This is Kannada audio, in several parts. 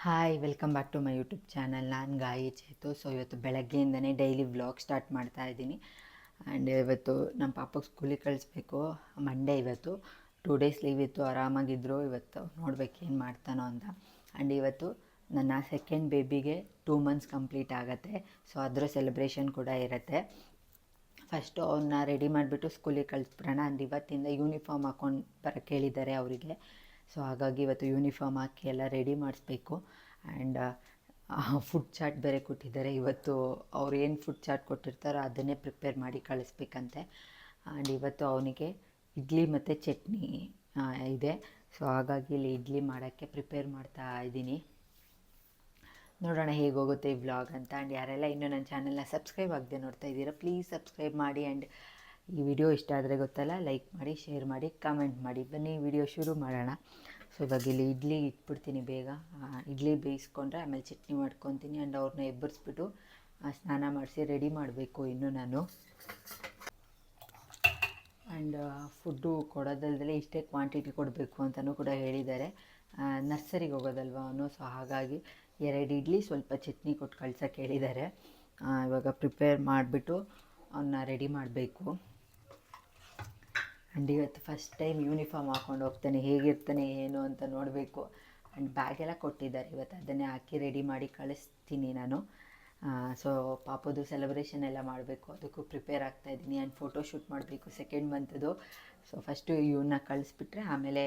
Hi welcome back to my YouTube channel. ನಾನು ಗಾಯಿ ಚೇತು. ಸೊ ಇವತ್ತು ಬೆಳಗ್ಗೆಯಿಂದನೇ ಡೈಲಿ ವ್ಲಾಗ್ ಸ್ಟಾರ್ಟ್ ಮಾಡ್ತಾ ಇದ್ದೀನಿ. ಆ್ಯಂಡ್ ಇವತ್ತು ನಮ್ಮ ಪಾಪಗೆ ಸ್ಕೂಲಿಗೆ ಕಳಿಸ್ಬೇಕು. ಮಂಡೇ ಇವತ್ತು 2 ಡೇಸ್ ಲೀವ್ ಇತ್ತು, ಆರಾಮಾಗಿದ್ದರು. ಇವತ್ತು ನೋಡ್ಬೇಕು ಏನು ಮಾಡ್ತಾನೋ ಅಂತ. ಆ್ಯಂಡ್ ಇವತ್ತು ನನ್ನ ಸೆಕೆಂಡ್ ಬೇಬಿಗೆ 2 ಮಂತ್ಸ್ ಕಂಪ್ಲೀಟ್ ಆಗುತ್ತೆ. ಸೊ ಅದರ ಸೆಲೆಬ್ರೇಷನ್ ಕೂಡ ಇರುತ್ತೆ. ಫಸ್ಟು ಅವನ್ನ ರೆಡಿ ಮಾಡಿಬಿಟ್ಟು ಸ್ಕೂಲಿಗೆ ಕಳಿಸ್ಬಿಡೋಣ. ಆ್ಯಂಡ್ ಇವತ್ತಿಂದ ಯೂನಿಫಾರ್ಮ್ ಹಾಕ್ಕೊಂಡು ಬರೋಕ್ಕೆ ಹೇಳಿದ್ದಾರೆ ಅವರಿಗೆ. ಸೊ ಹಾಗಾಗಿ ಇವತ್ತು ಯೂನಿಫಾರ್ಮ್ ಹಾಕಿ ಎಲ್ಲ ರೆಡಿ ಮಾಡಿಸ್ಬೇಕು. ಆ್ಯಂಡ್ ಫುಡ್ ಚಾಟ್ ಬೇರೆ ಕೊಟ್ಟಿದ್ದಾರೆ. ಇವತ್ತು ಅವ್ರು ಏನು ಫುಡ್ ಚಾಟ್ ಕೊಟ್ಟಿರ್ತಾರೋ ಅದನ್ನೇ ಪ್ರಿಪೇರ್ ಮಾಡಿ ಕಳಿಸ್ಬೇಕಂತೆ. ಆ್ಯಂಡ್ ಇವತ್ತು ಅವನಿಗೆ ಇಡ್ಲಿ ಮತ್ತು ಚಟ್ನಿ ಇದೆ. ಸೊ ಹಾಗಾಗಿ ಇಲ್ಲಿ ಇಡ್ಲಿ ಮಾಡೋಕ್ಕೆ ಪ್ರಿಪೇರ್ ಮಾಡ್ತಾ ಇದ್ದೀನಿ. ನೋಡೋಣ ಹೇಗೆ ಹೋಗುತ್ತೆ ಈ ವ್ಲಾಗ್ ಅಂತ. ಆ್ಯಂಡ್ ಯಾರೆಲ್ಲ ಇನ್ನೂ ನನ್ನ ಚಾನಲ್ನ ಸಬ್ಸ್ಕ್ರೈಬ್ ಆಗದೆ ನೋಡ್ತಾ ಇದ್ದೀರಾ, ಪ್ಲೀಸ್ ಸಬ್ಸ್ಕ್ರೈಬ್ ಮಾಡಿ. ಆ್ಯಂಡ್ ಈ ವಿಡಿಯೋ ಇಷ್ಟ ಆದರೆ ಗೊತ್ತಲ್ಲ, ಲೈಕ್ ಮಾಡಿ, ಶೇರ್ ಮಾಡಿ, ಕಮೆಂಟ್ ಮಾಡಿ. ಬನ್ನಿ ವಿಡಿಯೋ ಶುರು ಮಾಡೋಣ. ಸೊ ಇವಾಗ ಇಲ್ಲಿ ಇಡ್ಲಿ ಇಟ್ಬಿಡ್ತೀನಿ ಬೇಗ. ಇಡ್ಲಿ ಬೇಯಿಸ್ಕೊಂಡ್ರೆ ಆಮೇಲೆ ಚಟ್ನಿ ಮಾಡ್ಕೊತೀನಿ. ಆ್ಯಂಡ್ ಅವ್ರನ್ನ ಎಬ್ಬರಿಸ್ಬಿಟ್ಟು ಸ್ನಾನ ಮಾಡಿಸಿ ರೆಡಿ ಮಾಡಬೇಕು ಇನ್ನು ನಾನು. ಆ್ಯಂಡ್ ಫುಡ್ಡು ಕೊಡೋದಲ್ದಲೇ ಇಷ್ಟೇ ಕ್ವಾಂಟಿಟಿ ಕೊಡಬೇಕು ಅಂತಲೂ ಕೂಡ ಹೇಳಿದ್ದಾರೆ. ನರ್ಸರಿಗೆ ಹೋಗೋದಲ್ವ ಅವನು. ಸೊ ಹಾಗಾಗಿ 2 ಇಡ್ಲಿ ಸ್ವಲ್ಪ ಚಟ್ನಿ ಕೊಟ್ಟು ಕಳ್ಸೋಕ್ಕೆ ಹೇಳಿದ್ದಾರೆ. ಇವಾಗ ಪ್ರಿಪೇರ್ ಮಾಡಿಬಿಟ್ಟು ಅವನ್ನ ರೆಡಿ ಮಾಡಬೇಕು. ಆ್ಯಂಡ್ ಇವತ್ತು ಫಸ್ಟ್ ಟೈಮ್ ಯೂನಿಫಾರ್ಮ್ ಹಾಕ್ಕೊಂಡು ಹೋಗ್ತಾನೆ, ಹೇಗಿರ್ತಾನೆ ಏನು ಅಂತ ನೋಡಬೇಕು. ಆ್ಯಂಡ್ ಬ್ಯಾಗೆಲ್ಲ ಕೊಟ್ಟಿದ್ದಾರೆ ಇವತ್ತು, ಅದನ್ನೇ ಹಾಕಿ ರೆಡಿ ಮಾಡಿ ಕಳಿಸ್ತೀನಿ ನಾನು. ಸೊ ಪಾಪದು ಸೆಲೆಬ್ರೇಷನ್ ಎಲ್ಲ ಮಾಡಬೇಕು, ಅದಕ್ಕೂ ಪ್ರಿಪೇರ್ ಆಗ್ತಾಯಿದ್ದೀನಿ. ಆ್ಯಂಡ್ ಫೋಟೋ ಶೂಟ್ ಮಾಡಬೇಕು ಸೆಕೆಂಡ್ ಮಂತದು. ಸೊ ಫಸ್ಟು ಇವನ್ನ ಕಳಿಸ್ಬಿಟ್ರೆ ಆಮೇಲೆ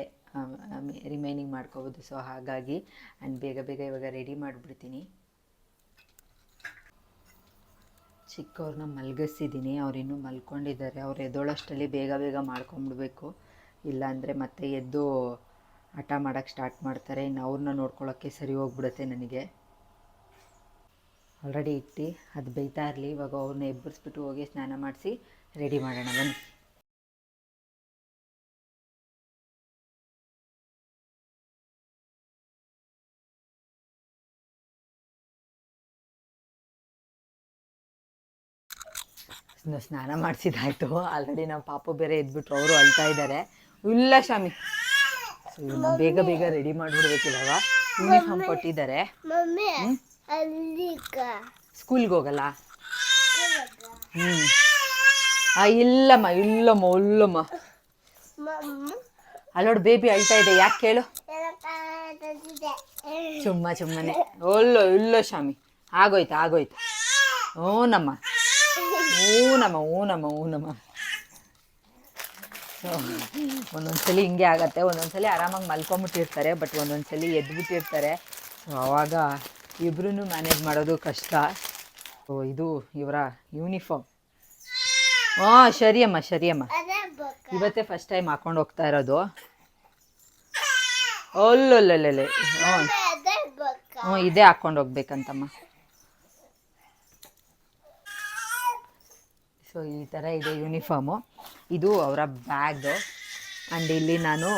ರಿಮೈನಿಂಗ್ ಮಾಡ್ಕೋಬೋದು. ಸೊ ಹಾಗಾಗಿ ಆ್ಯಂಡ್ ಬೇಗ ಇವಾಗ ರೆಡಿ ಮಾಡಿಬಿಡ್ತೀನಿ. ಚಿಕ್ಕವ್ರನ್ನ ಮಲಗಿಸಿದ್ದೀನಿ, ಅವ್ರು ಇನ್ನೂ ಮಲ್ಕೊಂಡಿದ್ದಾರೆ. ಅವ್ರು ಎದ್ದೋಳಷ್ಟರಲ್ಲಿ ಬೇಗ ಮಾಡ್ಕೊಂಬಿಡ್ಬೇಕು, ಇಲ್ಲಾಂದರೆ ಮತ್ತೆ ಎದ್ದು ಹಠ ಮಾಡೋಕ್ಕೆ ಸ್ಟಾರ್ಟ್ ಮಾಡ್ತಾರೆ. ಇನ್ನು ಅವ್ರನ್ನ ನೋಡ್ಕೊಳ್ಳೋಕ್ಕೆ ಸರಿ ಹೋಗ್ಬಿಡುತ್ತೆ ನನಗೆ. ಆಲ್ರೆಡಿ ಇಟ್ಟು ಅದು ಬೇಯ್ತಾ ಇರಲಿ. ಇವಾಗ ಅವ್ರನ್ನ ಎಬ್ಬರಿಸ್ಬಿಟ್ಟು ಹೋಗಿ ಸ್ನಾನ ಮಾಡಿಸಿ ರೆಡಿ ಮಾಡೋಣ ಬನ್ನಿ. ಸ್ನಾನ ಮಾಡಿಸಿದಾಯ್ತು. ಆಲ್ರೆಡಿ ನಾವು ಪಾಪು ಬೇರೆ ಎದ್ಬಿಟ್ರು, ಅವರು ಅಳ್ತಾ ಇದ್ದಾರೆ. ಇಲ್ಲ ಶಾಮಿ, ಸೊ ಇವನ್ನ ಬೇಗ ರೆಡಿ ಮಾಡಿಬಿಡ್ಬೇಕಿಲ್ಲವ. ಯೂನಿಫಾರ್ಮ್ ಕೊಟ್ಟಿದ್ದಾರೆ. ಸ್ಕೂಲ್ಗೆ ಹೋಗಲ್ಲ? ಇಲ್ಲಮ್ಮ ಅಲ್ಲೋಡು ಬೇಬಿ ಅಳ್ತಾ ಇದೆ. ಯಾಕೆ ಕೇಳು? ಸುಮ್ಮನೆ ಇಲ್ಲ ಶಾಮಿ, ಆಗೋಯ್ತು. ಹೂನಮ್ಮ. ಸೊ ಒಂದೊಂದ್ಸಲಿ ಹಿಂಗೆ ಆಗತ್ತೆ. ಒಂದೊಂದ್ಸಲಿ ಆರಾಮಾಗಿ ಮಲ್ಕೊಂಬಿಟ್ಟಿರ್ತಾರೆ, ಬಟ್ ಒಂದೊಂದ್ಸಲಿ ಎದ್ಬಿಟ್ಟಿರ್ತಾರೆ. ಸೊ ಆವಾಗ ಇಬ್ಬರೂ ಮ್ಯಾನೇಜ್ ಮಾಡೋದು ಕಷ್ಟ. ಸೊ ಇದು ಇವರ ಯೂನಿಫಾರ್ಮ್. ಸರಿ ಅಮ್ಮ. ಇವತ್ತೇ ಫಸ್ಟ್ ಟೈಮ್ ಹಾಕೊಂಡು ಹೋಗ್ತಾ ಇರೋದು. ಒಲ್ಲೊಲ್ಲೊಲ್ಲೆ ಇದೇ ಹಾಕ್ಕೊಂಡು ಹೋಗ್ಬೇಕಂತಮ್ಮ. ಸೊ ಈ ಥರ ಇದೆ ಯೂನಿಫಾರ್ಮು. ಇದು ಅವರ ಬ್ಯಾಗು. ಆ್ಯಂಡ್ ಇಲ್ಲಿ ನಾನು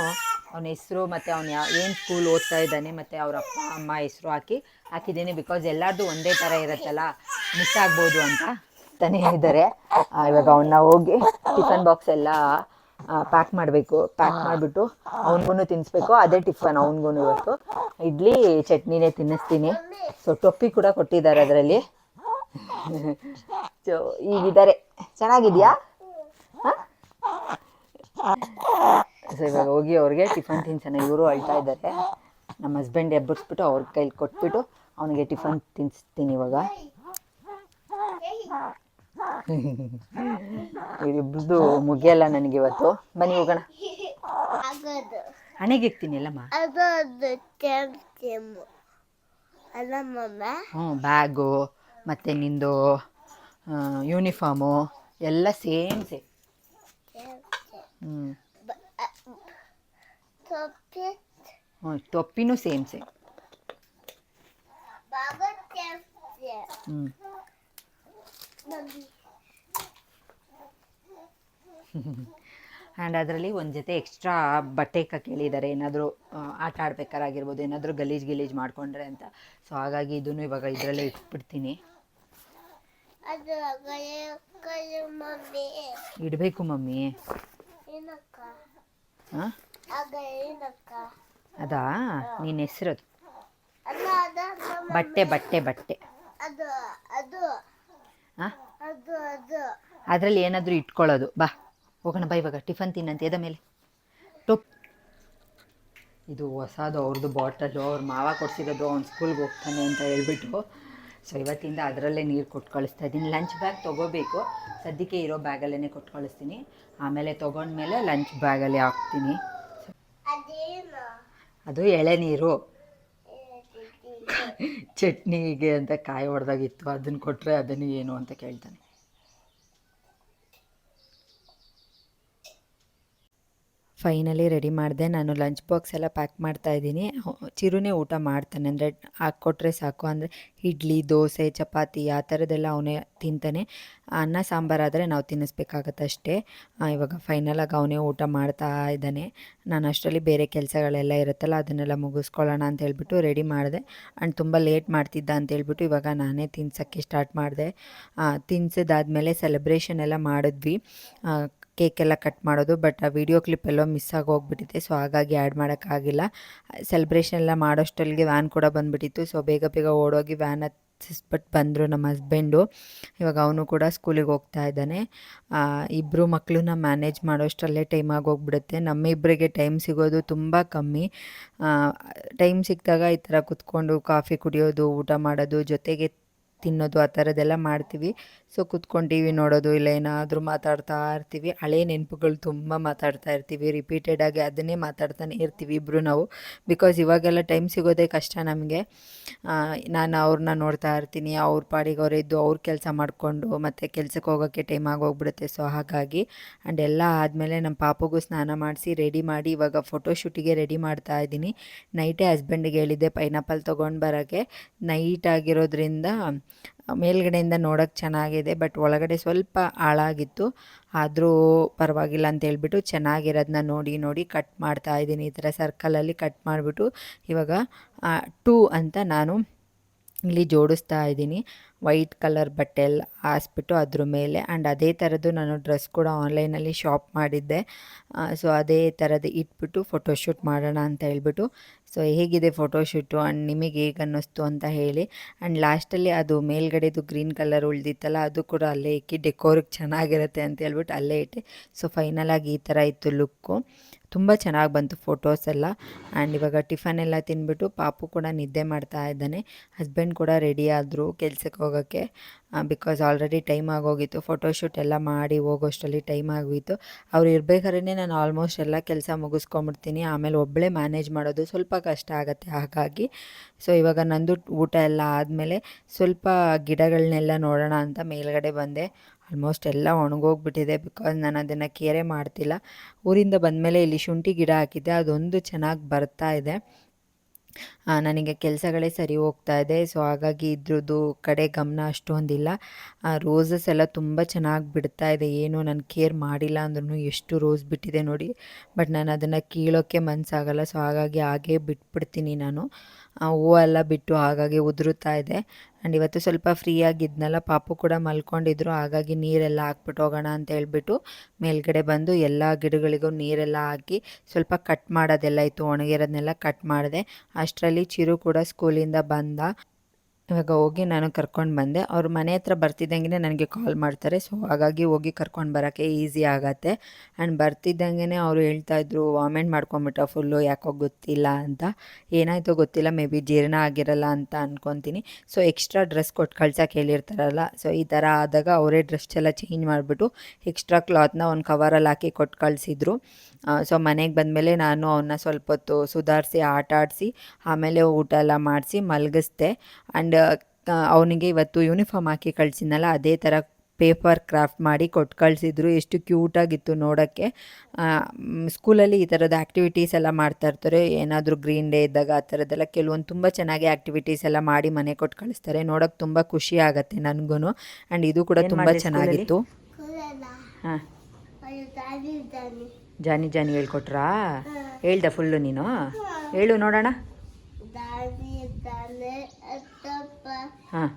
ಅವನ ಹೆಸರು ಮತ್ತು ಅವನು ಏನು ಸ್ಕೂಲ್ ಓದ್ತಾ ಇದ್ದಾನೆ ಮತ್ತು ಅವ್ರ ಅಪ್ಪ ಅಮ್ಮ ಹೆಸರು ಹಾಕಿದ್ದೀನಿ. ಬಿಕಾಸ್ ಎಲ್ಲರದು ಒಂದೇ ಥರ ಇರುತ್ತಲ್ಲ, ಮಿಸ್ ಆಗ್ಬೋದು ಅಂತ ತಾನೇ ಇದ್ದಾರೆ. ಇವಾಗ ಅವನ್ನ ಹೋಗಿ ಟಿಫನ್ ಬಾಕ್ಸ್ ಎಲ್ಲ ಪ್ಯಾಕ್ ಮಾಡಿಬಿಟ್ಟು ಅವನಿಗೂ ತಿನ್ನಿಸ್ಬೇಕು. ಅದೇ ಟಿಫನ್ ಅವನಿಗೂ ಇವತ್ತು ಇಡ್ಲಿ ಚಟ್ನಿನೇ ತಿನ್ನಿಸ್ತೀನಿ. ಸೊ ಟೊಪ್ಪಿ ಕೂಡ ಕೊಟ್ಟಿದ್ದಾರೆ ಅದರಲ್ಲಿ. ಸೊ ಈಗಿದ್ದಾರೆ. ಚೆನ್ನಾಗಿದೆಯಾ? ಸೊ ಇವಾಗ ಹೋಗಿ ಅವ್ರಿಗೆ ಟಿಫನ್ ತಿನ್ಸೋಣ. ಇವರು ಅಳ್ತಾ ಇದ್ದಾರೆ. ನಮ್ಮ ಹಸ್ಬೆಂಡ್ ಎಬ್ಬರಿಸ್ಬಿಟ್ಟು ಅವ್ರ ಕೈಲಿ ಕೊಟ್ಬಿಟ್ಟು ಅವನಿಗೆ ಟಿಫನ್ ತಿನ್ನಿಸ್ತೀನಿ ಇವಾಗ. ಇಬ್ಬರದು ಮುಗಿಯಲ್ಲ ನನಗೆ ಇವತ್ತು. ಬನ್ನಿ ಹೋಗೋಣ. ಹಣೆಗೆ ಇಕ್ತೀನಿ ಎಲ್ಲಮ್ಮ. ಬ್ಯಾಗು ಮತ್ತು ನಿಂದು ಯೂನಿಫಾರ್ಮು ಎಲ್ಲ ಸೇಮ್. ಟೊಪ್ಪಿನೂ ಸೇಮ್. ಆ್ಯಂಡ್ ಅದರಲ್ಲಿ ಒಂದು ಜೊತೆ ಎಕ್ಸ್ಟ್ರಾ ಬಟ್ಟೆ ಕೇಳಿದ್ದಾರೆ, ಏನಾದರೂ ಆಟ ಆಡ್ಬೇಕಾರಾಗಿರ್ಬೋದು, ಏನಾದರೂ ಗಲೀಜು ಮಾಡಿಕೊಂಡ್ರೆ ಅಂತ. ಸೊ ಹಾಗಾಗಿ ಇದನ್ನು ಇವಾಗ ಇದರಲ್ಲೇ ಇಟ್ಬಿಡ್ತೀನಿ. ಇಡಬೇಕು ಮಮ್ಮಿ. ಹಾಂ ಅದಾ ನಿನ್ನ ಹೆಸ್ರದು. ಬಟ್ಟೆ ಬಟ್ಟೆ ಬಟ್ಟೆ ಹಾಂ ಅದರಲ್ಲಿ ಏನಾದರೂ ಇಟ್ಕೊಳ್ಳೋದು. ಬಾ ಹೋಗೋಣ ಬಾ, ಇವಾಗ ಟಿಫನ್ ತಿನ್ನಂತೆ ಎದ ಮೇಲೆ ಟೊಪ್. ಇದು ಹೊಸದು ಅವ್ರದ್ದು ಬಾಟಲು, ಅವ್ರ ಮಾವ ಕೊಡಿಸಿರೋದು, ಅವ್ನು ಸ್ಕೂಲ್ಗೆ ಹೋಗ್ತಾನೆ ಅಂತ ಹೇಳ್ಬಿಟ್ಟು. ಸೊ ಇವತ್ತಿಂದ ಅದರಲ್ಲೇ ನೀರು ಕೊಟ್ಟು ಕಳಿಸ್ತಾ ಇದ್ದೀನಿ. ಲಂಚ್ ಬ್ಯಾಗ್ ತೊಗೋಬೇಕು, ಸದ್ಯಕ್ಕೆ ಇರೋ ಬ್ಯಾಗಲ್ಲೇ ಕೊಟ್ಟು ಕಳಿಸ್ತೀನಿ. ಆಮೇಲೆ ತೊಗೊಂಡ್ಮೇಲೆ ಲಂಚ್ ಬ್ಯಾಗಲ್ಲಿ ಹಾಕ್ತೀನಿ. ಅದು ಎಳೆನೀರು ಚಟ್ನಿಗೆ ಅಂತ ಕಾಯಿ ಹೊಡೆದಾಗಿತ್ತು, ಅದನ್ನು ಕೊಟ್ಟರೆ ಅದನ್ನು ಏನು ಅಂತ ಕೇಳ್ತಾನೆ. ಫೈನಲಿ ರೆಡಿ ಮಾಡಿದೆ. ನಾನು ಲಂಚ್ ಬಾಕ್ಸ್ ಎಲ್ಲ ಪ್ಯಾಕ್ ಮಾಡ್ತಾಯಿದ್ದೀನಿ. ಚಿರುನೇ ಊಟ ಮಾಡ್ತಾನೆ, ಅಂದರೆ ಹಾಕ್ಕೊಟ್ರೆ ಸಾಕು. ಅಂದರೆ ಇಡ್ಲಿ, ದೋಸೆ, ಚಪಾತಿ ಆ ಥರದ್ದೆಲ್ಲ ಅವನೇ ತಿಂತಾನೆ. ಅನ್ನ ಸಾಂಬಾರಾದರೆ ನಾವು ತಿನ್ನಿಸ್ಬೇಕಾಗತ್ತೆ ಅಷ್ಟೇ. ಇವಾಗ ಫೈನಲಾಗಿ ಅವನೇ ಊಟ ಮಾಡ್ತಾ ಇದ್ದಾನೆ. ನಾನು ಅಷ್ಟರಲ್ಲಿ ಬೇರೆ ಕೆಲಸಗಳೆಲ್ಲ ಇರುತ್ತಲ್ಲ ಅದನ್ನೆಲ್ಲ ಮುಗಿಸ್ಕೊಳ್ಳೋಣ ಅಂತ ಹೇಳ್ಬಿಟ್ಟು ರೆಡಿ ಮಾಡಿದೆ. ಆ್ಯಂಡ್ ತುಂಬ ಲೇಟ್ ಮಾಡ್ತಿದ್ದ ಅಂತೇಳ್ಬಿಟ್ಟು ಇವಾಗ ನಾನೇ ತಿನ್ಸೋಕ್ಕೆ ಸ್ಟಾರ್ಟ್ ಮಾಡಿದೆ. ತಿನ್ಸಿದಾದ್ಮೇಲೆ ಸೆಲೆಬ್ರೇಷನ್ ಎಲ್ಲ ಮಾಡಿದ್ವಿ, ಕೇಕೆಲ್ಲ ಕಟ್ ಮಾಡೋದು. ಬಟ್ ಆ ವಿಡಿಯೋ ಕ್ಲಿಪ್ ಎಲ್ಲೋ ಮಿಸ್ ಆಗಿ ಹೋಗ್ಬಿಟ್ಟಿದೆ, ಸೊ ಹಾಗಾಗಿ ಆ್ಯಡ್ ಮಾಡೋಕ್ಕಾಗಿಲ್ಲ. ಸೆಲೆಬ್ರೇಷನ್ ಎಲ್ಲ ಮಾಡೋಷ್ಟಲ್ಲಿಗೆ ವ್ಯಾನ್ ಕೂಡ ಬಂದುಬಿಟ್ಟಿತ್ತು. ಸೊ ಬೇಗ ಬೇಗ ಓಡೋಗಿ ವ್ಯಾನ್ ಹತ್ತಿಸ್ಬಿಟ್ಟು ಬಂದರು ನಮ್ಮ ಹಸ್ಬೆಂಡು. ಇವಾಗ ಅವನು ಕೂಡ ಸ್ಕೂಲಿಗೆ ಹೋಗ್ತಾ ಇದ್ದಾನೆ. ಇಬ್ಬರು ಮಕ್ಕಳನ್ನ ಮ್ಯಾನೇಜ್ ಮಾಡೋಷ್ಟರಲ್ಲೇ ಟೈಮ್ ಆಗೋಗ್ಬಿಡುತ್ತೆ. ನಮ್ಮಿಬ್ಬರಿಗೆ ಟೈಮ್ ಸಿಗೋದು ತುಂಬ ಕಮ್ಮಿ. ಟೈಮ್ ಸಿಕ್ಕಿದಾಗ ಈ ಥರ ಕುತ್ಕೊಂಡು ಕಾಫಿ ಕುಡಿಯೋದು, ಊಟ ಮಾಡೋದು, ಜೊತೆಗೆ ತಿನ್ನೋದು ಆ ಥರದ್ದೆಲ್ಲ ಮಾಡ್ತೀವಿ. ಸೊ ಕುತ್ಕೊಂಡು ಟಿ ವಿ ನೋಡೋದು, ಇಲ್ಲ ಏನಾದರೂ ಮಾತಾಡ್ತಾ ಇರ್ತೀವಿ. ಹಳೆ ನೆನಪುಗಳು ತುಂಬ ಮಾತಾಡ್ತಾ ಇರ್ತೀವಿ, ರಿಪೀಟೆಡಾಗಿ ಅದನ್ನೇ ಮಾತಾಡ್ತಾನೆ ಇರ್ತೀವಿ ಇಬ್ಬರು ನಾವು. ಬಿಕಾಸ್ ಇವಾಗೆಲ್ಲ ಟೈಮ್ ಸಿಗೋದೇ ಕಷ್ಟ ನಮಗೆ. ನಾನು ಅವ್ರನ್ನ ನೋಡ್ತಾ ಇರ್ತೀನಿ, ಅವ್ರ ಪಾಡಿಗೆ ಅವ್ರು ಇದ್ದು ಅವ್ರ ಕೆಲಸ ಮಾಡಿಕೊಂಡು ಮತ್ತು ಕೆಲ್ಸಕ್ಕೆ ಹೋಗೋಕ್ಕೆ ಟೈಮ್ ಆಗೋಗ್ಬಿಡುತ್ತೆ. ಸೊ ಹಾಗಾಗಿ ಆ್ಯಂಡ್ ಎಲ್ಲ ಆದಮೇಲೆ ನಮ್ಮ ಪಾಪುಗೂ ಸ್ನಾನ ಮಾಡಿಸಿ ರೆಡಿ ಮಾಡಿ ಇವಾಗ ಫೋಟೋಶೂಟಿಗೆ ರೆಡಿ ಮಾಡ್ತಾ ಇದ್ದೀನಿ. ನೈಟೇ ಹಸ್ಬೆಂಡಿಗೆ ಹೇಳಿದ್ದೆ ಪೈನಾಪಲ್ ತೊಗೊಂಡು ಬರೋಕ್ಕೆ. ನೈಟ್ ಆಗಿರೋದ್ರಿಂದ ಮೇಲ್ಗಡೆಯಿಂದ ನೋಡೋಕ್ಕೆ ಚೆನ್ನಾಗಿದೆ, ಬಟ್ ಒಳಗಡೆ ಸ್ವಲ್ಪ ಹಾಳಾಗಿತ್ತು. ಆದರೂ ಪರವಾಗಿಲ್ಲ ಅಂತ ಹೇಳ್ಬಿಟ್ಟು ಚೆನ್ನಾಗಿರೋದನ್ನ ನೋಡಿ ಕಟ್ ಮಾಡ್ತಾ ಇದ್ದೀನಿ. ಈ ಥರ ಸರ್ಕಲಲ್ಲಿ ಕಟ್ ಮಾಡಿಬಿಟ್ಟು ಇವಾಗ 2 ಅಂತ ನಾನು ಇಲ್ಲಿ ಜೋಡಿಸ್ತಾ ಇದ್ದೀನಿ. ವೈಟ್ ಕಲರ್ ಬಟ್ಟೆ ಎಲ್ಲ ಹಾಸ್ಬಿಟ್ಟು ಅದ್ರ ಮೇಲೆ. ಆ್ಯಂಡ್ ಅದೇ ಥರದ್ದು ನಾನು ಡ್ರೆಸ್ ಕೂಡ ಆನ್ಲೈನಲ್ಲಿ ಶಾಪ್ ಮಾಡಿದ್ದೆ. ಸೊ ಅದೇ ಥರದ್ದು ಇಟ್ಬಿಟ್ಟು ಫೋಟೋಶೂಟ್ ಮಾಡೋಣ ಅಂತ ಹೇಳ್ಬಿಟ್ಟು. ಸೊ ಹೇಗಿದೆ ಫೋಟೋಶೂಟು ಆ್ಯಂಡ್ ನಿಮಗೆ ಹೇಗೆ ಅನ್ನಿಸ್ತು ಅಂತ ಹೇಳಿ. ಆ್ಯಂಡ್ ಲಾಸ್ಟಲ್ಲಿ ಅದು ಮೇಲ್ಗಡೆದು ಗ್ರೀನ್ ಕಲರ್ ಉಳಿದಿತ್ತಲ್ಲ ಅದು ಕೂಡ ಅಲ್ಲೇ ಇಕ್ಕಿ ಡೆಕೋರಿಗೆ ಚೆನ್ನಾಗಿರುತ್ತೆ ಅಂತ ಹೇಳ್ಬಿಟ್ಟು ಅಲ್ಲೇ ಇಟ್ಟೆ. ಸೊ ಫೈನಲಾಗಿ ಈ ಥರ ಇತ್ತು ಲುಕ್ಕು. ತುಂಬ ಚೆನ್ನಾಗಿ ಬಂತು ಫೋಟೋಸ್ ಎಲ್ಲ. ಆ್ಯಂಡ್ ಇವಾಗ ಟಿಫನ್ ಎಲ್ಲ ತಿಂದ್ಬಿಟ್ಟು ಪಾಪು ಕೂಡ ನಿದ್ದೆ ಮಾಡ್ತಾ ಇದ್ದಾನೆ. ಹಸ್ಬೆಂಡ್ ಕೂಡ ರೆಡಿ ಆದರು ಕೆಲ್ಸಕ್ಕೆ ಹೋಗೋಕ್ಕೆ. ಬಿಕಾಸ್ ಆಲ್ರೆಡಿ ಟೈಮ್ ಆಗೋಗಿತ್ತು, ಫೋಟೋಶೂಟ್ ಎಲ್ಲ ಮಾಡಿ ಹೋಗೋಷ್ಟರಲ್ಲಿ ಟೈಮ್ ಆಗೋಯಿತು. ಅವ್ರು ಇರಬೇಕಾದ್ರೆ ನಾನು ಆಲ್ಮೋಸ್ಟ್ ಎಲ್ಲ ಕೆಲಸ ಮುಗಿಸ್ಕೊಂಬಿಡ್ತೀನಿ. ಆಮೇಲೆ ಒಬ್ಬಳೇ ಮ್ಯಾನೇಜ್ ಮಾಡೋದು ಸ್ವಲ್ಪ ಕಷ್ಟ ಆಗುತ್ತೆ, ಹಾಗಾಗಿ. ಸೊ ಇವಾಗ ನಂದು ಊಟ ಎಲ್ಲ ಆದಮೇಲೆ ಸ್ವಲ್ಪ ಗಿಡಗಳನ್ನೆಲ್ಲ ನೋಡೋಣ ಅಂತ ಮೇಲ್ಗಡೆ ಬಂದೆ. ಆಲ್ಮೋಸ್ಟ್ ಎಲ್ಲ ಒಣಗೋಗ್ಬಿಟ್ಟಿದೆ, ಬಿಕಾಸ್ ನಾನು ಅದನ್ನು ಕೇರೆ ಮಾಡ್ತಿಲ್ಲ. ಊರಿಂದ ಬಂದಮೇಲೆ ಇಲ್ಲಿ ಶುಂಠಿ ಗಿಡ ಹಾಕಿದ್ದೆ, ಅದೊಂದು ಚೆನ್ನಾಗಿ ಬರ್ತಾ ಇದೆ. ನನಗೆ ಕೆಲಸಗಳೇ ಸರಿ ಹೋಗ್ತಾ ಇದೆ. ಸೊ ಹಾಗಾಗಿ ಇದ್ರದ್ದು ಕಡೆ ಗಮನ ಅಷ್ಟೊಂದಿಲ್ಲ. ರೋಸಸ್ ಎಲ್ಲ ತುಂಬ ಚೆನ್ನಾಗಿ ಬಿಡ್ತಾ ಇದೆ, ಏನು ನಾನು ಕೇರ್ ಮಾಡಿಲ್ಲ ಅಂದ್ರೂ ಎಷ್ಟು ರೋಸ್ ಬಿಟ್ಟಿದೆ ನೋಡಿ. ಬಟ್ ನಾನು ಅದನ್ನು ಕೀಳೋಕ್ಕೆ ಮನಸ್ಸಾಗಲ್ಲ. ಸೊ ಹಾಗಾಗಿ ಹಾಗೇ ಬಿಟ್ಬಿಡ್ತೀನಿ ನಾನು. ಹೂವೆಲ್ಲ ಬಿಟ್ಟು ಹಾಗಾಗಿ ಉದುರುತ್ತಾ ಇದೆ. ಆ್ಯಂಡ್ ಇವತ್ತು ಸ್ವಲ್ಪ ಫ್ರೀಯಾಗಿದ್ನಲ್ಲ, ಪಾಪು ಕೂಡ ಮಲ್ಕೊಂಡಿದ್ರು, ಹಾಗಾಗಿ ನೀರೆಲ್ಲ ಹಾಕ್ಬಿಟ್ಟು ಹೋಗೋಣ ಅಂತ ಹೇಳ್ಬಿಟ್ಟು ಮೇಲ್ಗಡೆ ಬಂದು ಎಲ್ಲ ಗಿಡಗಳಿಗೂ ನೀರೆಲ್ಲ ಹಾಕಿ ಸ್ವಲ್ಪ ಕಟ್ ಮಾಡೋದೆಲ್ಲ ಇತ್ತು, ಒಣಗಿರೋದನ್ನೆಲ್ಲ ಕಟ್ ಮಾಡಿದೆ. ಅಷ್ಟರಲ್ಲಿ ಚಿರು ಕೂಡ ಸ್ಕೂಲಿಂದ ಬಂದ. ಇವಾಗ ಹೋಗಿ ನಾನು ಕರ್ಕೊಂಡು ಬಂದೆ. ಅವ್ರ ಮನೆ ಹತ್ರ ಬರ್ತಿದ್ದಂಗೆ ನನಗೆ ಕಾಲ್ ಮಾಡ್ತಾರೆ. ಸೊ ಹಾಗಾಗಿ ಹೋಗಿ ಕರ್ಕೊಂಡು ಬರೋಕ್ಕೆ ಈಸಿ ಆಗತ್ತೆ. ಆ್ಯಂಡ್ ಬರ್ತಿದ್ದಂಗೆ ಅವರು ಹೇಳ್ತಾಯಿದ್ರು ವಾಮೆಂಟ್ ಮಾಡ್ಕೊಂಬಿಟ್ಟ ಫುಲ್ಲು, ಯಾಕೋ ಗೊತ್ತಿಲ್ಲ ಅಂತ. ಏನಾಯಿತೋ ಗೊತ್ತಿಲ್ಲ, ಮೇ ಬಿ ಜೀರ್ಣ ಆಗಿರಲ್ಲ ಅಂತ ಅಂದ್ಕೊತೀನಿ. ಸೊ ಎಕ್ಸ್ಟ್ರಾ ಡ್ರೆಸ್ ಕೊಟ್ಟು ಕಳ್ಸೋಕೆ ಹೇಳಿರ್ತಾರಲ್ಲ, ಸೊ ಈ ಥರ ಆದಾಗ ಅವರೇ ಡ್ರೆಸ್ ಎಲ್ಲ ಚೇಂಜ್ ಮಾಡಿಬಿಟ್ಟು ಎಕ್ಸ್ಟ್ರಾ ಕ್ಲಾತ್ನ ಒಂದು ಕವರಲ್ಲಿ ಹಾಕಿ ಕೊಟ್ಟು ಕಳಿಸಿದ್ರು. ಸೊ ಮನೆಗೆ ಬಂದಮೇಲೆ ನಾನು ಅವನ್ನ ಸ್ವಲ್ಪ ಹೊತ್ತು ಸುಧಾರಿಸಿ ಆಟ ಆಡಿಸಿ ಆಮೇಲೆ ಊಟ ಎಲ್ಲ ಮಾಡಿಸಿ ಮಲಗಿಸ್ದೆ. ಆ್ಯಂಡ್ ಅವನಿಗೆ ಇವತ್ತು ಯೂನಿಫಾರ್ಮ್ ಹಾಕಿ ಕಳಿಸಿದ್ನಲ್ಲ, ಅದೇ ಥರ ಪೇಪರ್ ಕ್ರಾಫ್ಟ್ ಮಾಡಿ ಕೊಟ್ಟು ಕಳಿಸಿದ್ರು. ಎಷ್ಟು ಕ್ಯೂಟಾಗಿತ್ತು ನೋಡೋಕ್ಕೆ. ಸ್ಕೂಲಲ್ಲಿ ಈ ಥರದ ಆ್ಯಕ್ಟಿವಿಟೀಸ್ ಎಲ್ಲ ಮಾಡ್ತಾಯಿರ್ತಾರೆ, ಏನಾದರೂ ಗ್ರೀನ್ ಡೇ ಇದ್ದಾಗ ಆ ಥರದ್ದೆಲ್ಲ ಕೆಲವೊಂದು ತುಂಬ ಚೆನ್ನಾಗಿ ಆ್ಯಕ್ಟಿವಿಟೀಸ್ ಎಲ್ಲ ಮಾಡಿ ಮನೆ ಕೊಟ್ಟು ಕಳಿಸ್ತಾರೆ. ನೋಡೋಕ್ಕೆ ತುಂಬ ಖುಷಿ ಆಗುತ್ತೆ ನನಗೂ. ಆ್ಯಂಡ್ ಇದು ಕೂಡ ತುಂಬ ಚೆನ್ನಾಗಿತ್ತು. ಹಾಂ, ಜಾನಿ ಹೇಳ್ಕೊಟ್ರಾ? ಹೇಳ್ದ ಫುಲ್ಲು ನೀನು? ಹೇಳು ನೋಡೋಣ. ಹಾಂ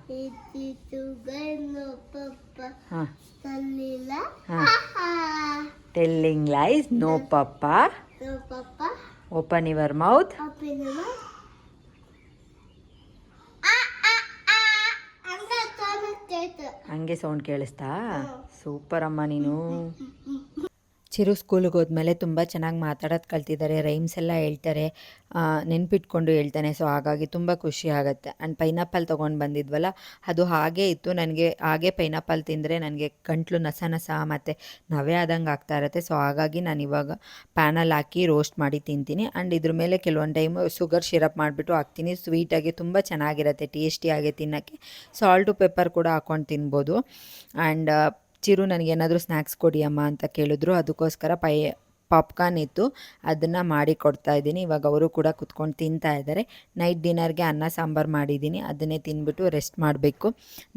ಹಾಂ. ಟೆಲ್ಲಿಂಗ್ ಲೈಸ್, ನೋ ಪಪ್ಪ. Open your mouth. ಹಂಗೆ ಸೌಂಡ್ ಕೇಳಿಸ್ತಾ? ಸೂಪರ್ ಅಮ್ಮ ನೀನು. ಚಿರು ಸ್ಕೂಲಿಗೆ ಹೋದ್ಮೇಲೆ ತುಂಬ ಚೆನ್ನಾಗಿ ಮಾತಾಡೋದು ಕಲ್ತಿದ್ದಾರೆ, ರೈಮ್ಸ್ ಎಲ್ಲ ಹೇಳ್ತಾರೆ, ನೆನ್ಪಿಟ್ಕೊಂಡು ಹೇಳ್ತಾನೆ. ಸೊ ಹಾಗಾಗಿ ತುಂಬ ಖುಷಿ ಆಗುತ್ತೆ. ಆ್ಯಂಡ್ ಪೈನಾಪಲ್ ತೊಗೊಂಡು ಬಂದಿದ್ವಲ್ಲ, ಅದು ಹಾಗೇ ಇತ್ತು. ನನಗೆ ಹಾಗೆ ಪೈನಾಪಲ್ ತಿಂದರೆ ನನಗೆ ಗಂಟ್ಲು ನಸ ನಸ ಮತ್ತು ನವೆ ಆದಂಗೆ ಆಗ್ತಾ ಇರುತ್ತೆ. ಸೊ ಹಾಗಾಗಿ ನಾನು ಇವಾಗ ಪ್ಯಾನಲ್ಲಿ ಹಾಕಿ ರೋಸ್ಟ್ ಮಾಡಿ ತಿಂತೀನಿ. ಆ್ಯಂಡ್ ಇದ್ರ ಮೇಲೆ ಕೆಲವೊಂದು ಟೈಮು ಶುಗರ್ ಸಿರಪ್ ಮಾಡಿಬಿಟ್ಟು ಹಾಕ್ತೀನಿ. ಸ್ವೀಟಾಗಿ ತುಂಬ ಚೆನ್ನಾಗಿರುತ್ತೆ, ಟೇಸ್ಟಿಯಾಗಿ ತಿನ್ನೋಕ್ಕೆ. ಸಾಲ್ಟು ಪೆಪ್ಪರ್ ಕೂಡ ಹಾಕ್ಕೊಂಡು ತಿನ್ಬೋದು. ಆ್ಯಂಡ್ ಚಿರು ನನಗೇನಾದರೂ ಸ್ನ್ಯಾಕ್ಸ್ ಕೊಡಿ ಅಮ್ಮ ಅಂತ ಕೇಳಿದ್ರು, ಅದಕ್ಕೋಸ್ಕರ ಪಾಪ್ಕಾರ್ನ್ ಇತ್ತು, ಅದನ್ನು ಮಾಡಿ ಕೊಡ್ತಾಯಿದ್ದೀನಿ. ಇವಾಗ ಅವರು ಕೂಡ ಕುತ್ಕೊಂಡು ತಿಂತಾ ಇದ್ದಾರೆ. ನೈಟ್ ಡಿನ್ನರ್ಗೆ ಅನ್ನ ಸಾಂಬಾರು ಮಾಡಿದ್ದೀನಿ, ಅದನ್ನೇ ತಿಂದ್ಬಿಟ್ಟು ರೆಸ್ಟ್ ಮಾಡಬೇಕು.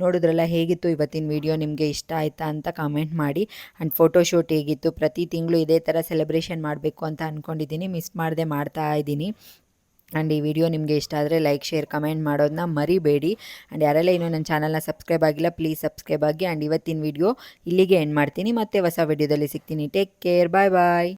ನೋಡಿದ್ರಲ್ಲ ಹೇಗಿತ್ತು ಇವತ್ತಿನ ವೀಡಿಯೋ, ನಿಮಗೆ ಇಷ್ಟ ಆಯಿತಾ ಅಂತ ಕಾಮೆಂಟ್ ಮಾಡಿ. ಆ್ಯಂಡ್ ಫೋಟೋಶೂಟ್ ಹೇಗಿತ್ತು, ಪ್ರತಿ ತಿಂಗಳು ಇದೇ ಥರ ಸೆಲೆಬ್ರೇಷನ್ ಮಾಡಬೇಕು ಅಂತ ಅಂದ್ಕೊಂಡಿದ್ದೀನಿ, ಮಿಸ್ ಮಾಡದೆ ಮಾಡ್ತಾ ಇದ್ದೀನಿ. ಆ್ಯಂಡ್ ಈ ವಿಡಿಯೋ ನಿಮಗೆ ಇಷ್ಟ ಆದರೆ ಲೈಕ್, ಶೇರ್, ಕಮೆಂಟ್ ಮಾಡೋದನ್ನ ಮರಿಬೇಡಿ. ಆ್ಯಂಡ್ ಯಾರೆಲ್ಲ ಇನ್ನೂ ನನ್ನ ಚಾನಲ್ನ ಸಬ್ಸ್ಕ್ರೈಬ್ ಆಗಿಲ್ಲ, ಪ್ಲೀಸ್ ಸಬ್ಸ್ಕ್ರೈಬ್ ಆಗಿ. ಆ್ಯಂಡ್ ಇವತ್ತಿನ ವಿಡಿಯೋ ಇಲ್ಲಿಗೆ ಎಂಡ್ ಮಾಡ್ತೀನಿ, ಮತ್ತೆ ಹೊಸ ವಿಡಿಯೋದಲ್ಲಿ ಸಿಗ್ತೀನಿ. ಟೇಕ್ ಕೇರ್, ಬಾಯ್ ಬಾಯ್.